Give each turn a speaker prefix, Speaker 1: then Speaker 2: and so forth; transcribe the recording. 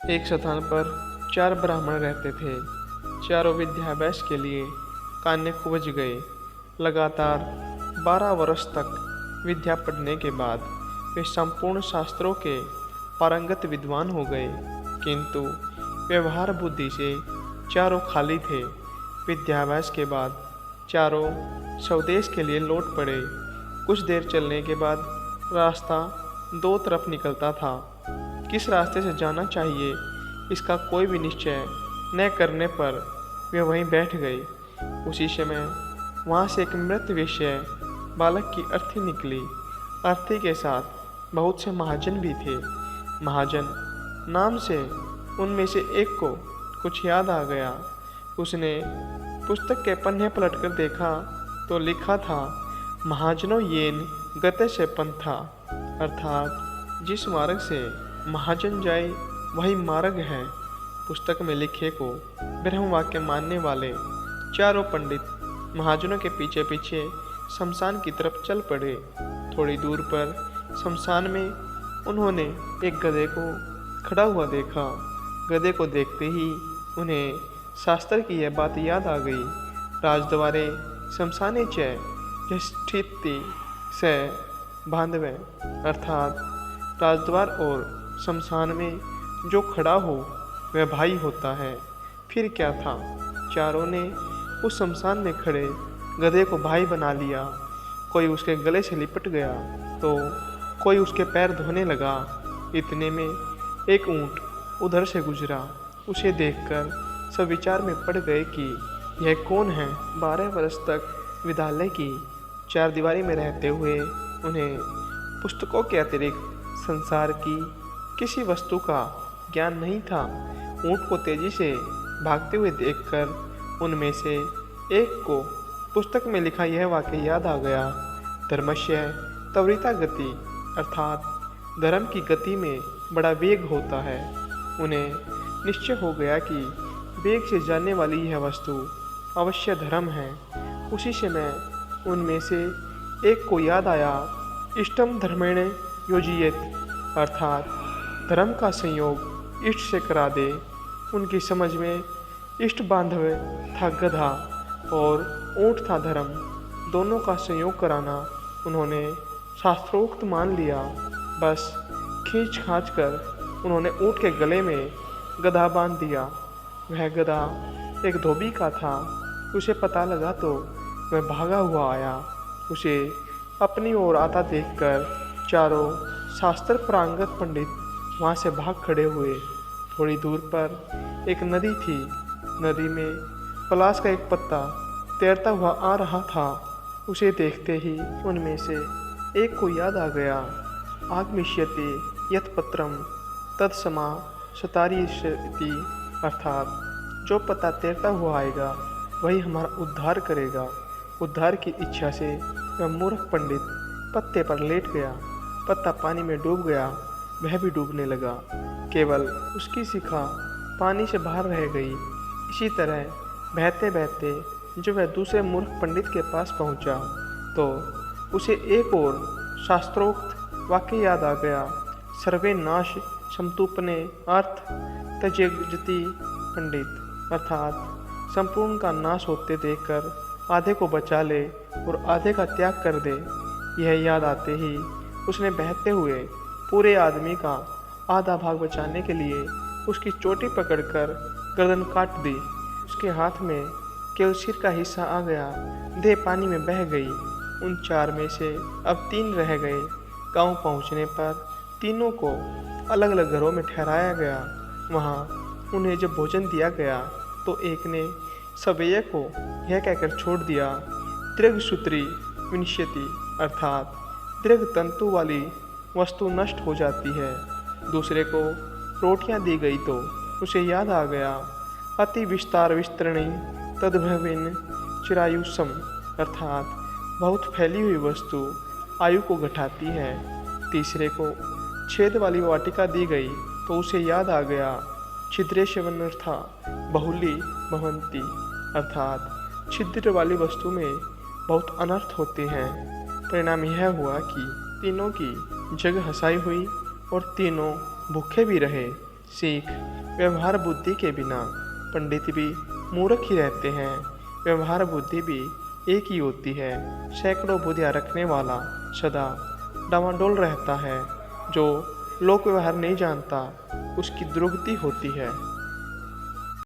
Speaker 1: एक स्थान पर 4 ब्राह्मण रहते थे। चारों विद्याभ्यास के लिए कान्य कुब्ज गए। लगातार 12 वर्ष तक विद्या पढ़ने के बाद वे संपूर्ण शास्त्रों के पारंगत विद्वान हो गए, किंतु व्यवहार बुद्धि से चारों खाली थे। विद्याभ्यास के बाद चारों स्वदेश के लिए लौट पड़े। कुछ देर चलने के बाद रास्ता दो तरफ निकलता था। किस रास्ते से जाना चाहिए इसका कोई भी निश्चय न करने पर वे वहीं बैठ गए। उसी समय वहाँ से एक मृत वेश्या बालक की अर्थी निकली। अर्थी के साथ बहुत से महाजन भी थे। महाजन नाम से उनमें से एक को कुछ याद आ गया। उसने पुस्तक के पन्ने पलटकर देखा तो लिखा था, महाजनों येन गते से पंथा, अर्थात जिस मार्ग से महाजन जाए वही मार्ग है। पुस्तक में लिखे को ब्रह्म वाक्य मानने वाले चारों पंडित महाजनों के पीछे पीछे शमशान की तरफ चल पड़े। थोड़ी दूर पर शमशान में उन्होंने एक गधे को खड़ा हुआ देखा। गधे को देखते ही उन्हें शास्त्र की यह बात याद आ गई, राजद्वारे शमशाने च यष्ठिति से बांधवे, अर्थात राजद्वार और शमशान में जो खड़ा हो वह भाई होता है। फिर क्या था, चारों ने उस शमशान में खड़े गधे को भाई बना लिया। कोई उसके गले से लिपट गया तो कोई उसके पैर धोने लगा। इतने में एक ऊंट उधर से गुजरा। उसे देखकर सब विचार में पड़ गए कि यह कौन है। 12 वर्ष तक विद्यालय की चारदीवारी में रहते हुए उन्हें पुस्तकों के अतिरिक्त संसार की किसी वस्तु का ज्ञान नहीं था। ऊंट को तेजी से भागते हुए देखकर उनमें से एक को पुस्तक में लिखा यह वाक्य याद आ गया, धर्मस्य त्वरिता गति, अर्थात धर्म की गति में बड़ा वेग होता है। उन्हें निश्चय हो गया कि वेग से जाने वाली यह वस्तु अवश्य धर्म है। उसी समय उनमें से एक को याद आया, इष्टम धर्मेण योजियेत, अर्थात धर्म का संयोग इष्ट से करा दे। उनकी समझ में इष्ट बांधव था गधा और ऊंट था धर्म, दोनों का संयोग कराना उन्होंने शास्त्रोक्त मान लिया। बस खींच खांच कर उन्होंने ऊंट के गले में गधा बांध दिया। वह गधा एक धोबी का था। उसे पता लगा तो वह भागा हुआ आया। उसे अपनी ओर आता देखकर चारों शास्त्र प्रांगत पंडित वहाँ से भाग खड़े हुए। थोड़ी दूर पर एक नदी थी। नदी में पलाश का एक पत्ता तैरता हुआ आ रहा था। उसे देखते ही उनमें से एक को याद आ गया, आगमिष्यते यत् पत्रम तत्समा सतारिष्यति, अर्थात जो पत्ता तैरता हुआ आएगा वही हमारा उद्धार करेगा। उद्धार की इच्छा से वह मूर्ख पंडित पत्ते पर लेट गया। पत्ता पानी में डूब गया, वह भी डूबने लगा। केवल उसकी शिखा पानी से बाहर रह गई। इसी तरह बहते बहते जब वह दूसरे मूर्ख पंडित के पास पहुंचा तो उसे एक और शास्त्रोक्त वाक्य याद आ गया, सर्वे नाश समतूपने अर्थ त्यजति पंडित, अर्थात संपूर्ण का नाश होते देखकर आधे को बचा ले और आधे का त्याग कर दे। यह याद आते ही उसने बहते हुए पूरे आदमी का आधा भाग बचाने के लिए उसकी चोटी पकड़कर गर्दन काट दी। उसके हाथ में केवल सिर का हिस्सा आ गया, देह पानी में बह गई। उन 4 में से अब 3 रह गए। गांव पहुंचने पर तीनों को अलग अलग घरों में ठहराया गया। वहां उन्हें जब भोजन दिया गया तो एक ने सवेय को यह कहकर छोड़ दिया, दीर्घसूत्री विनश्यति, अर्थात दीर्घ तंतु वाली वस्तु नष्ट हो जाती है। दूसरे को रोटियां दी गई तो उसे याद आ गया, अति विस्तार विस्तरणी तद्भविन चिरायुषम, अर्थात बहुत फैली हुई वस्तु आयु को घटाती है। तीसरे को छेद वाली वाटिका दी गई तो उसे याद आ गया, छिद्रेशवनर्था बहुली भवंती, अर्थात छिद्र वाली वस्तु में बहुत अनर्थ होते हैं। परिणाम यह हुआ कि तीनों की जग हंसाई हुई और तीनों भूखे भी रहे। सीख, व्यवहार बुद्धि के बिना पंडित भी मूर्ख ही रहते हैं। व्यवहार बुद्धि भी एक ही होती है। सैकड़ों बुद्धियाँ रखने वाला सदा डामाडोल रहता है। जो लोक व्यवहार नहीं जानता उसकी दुर्गति होती है।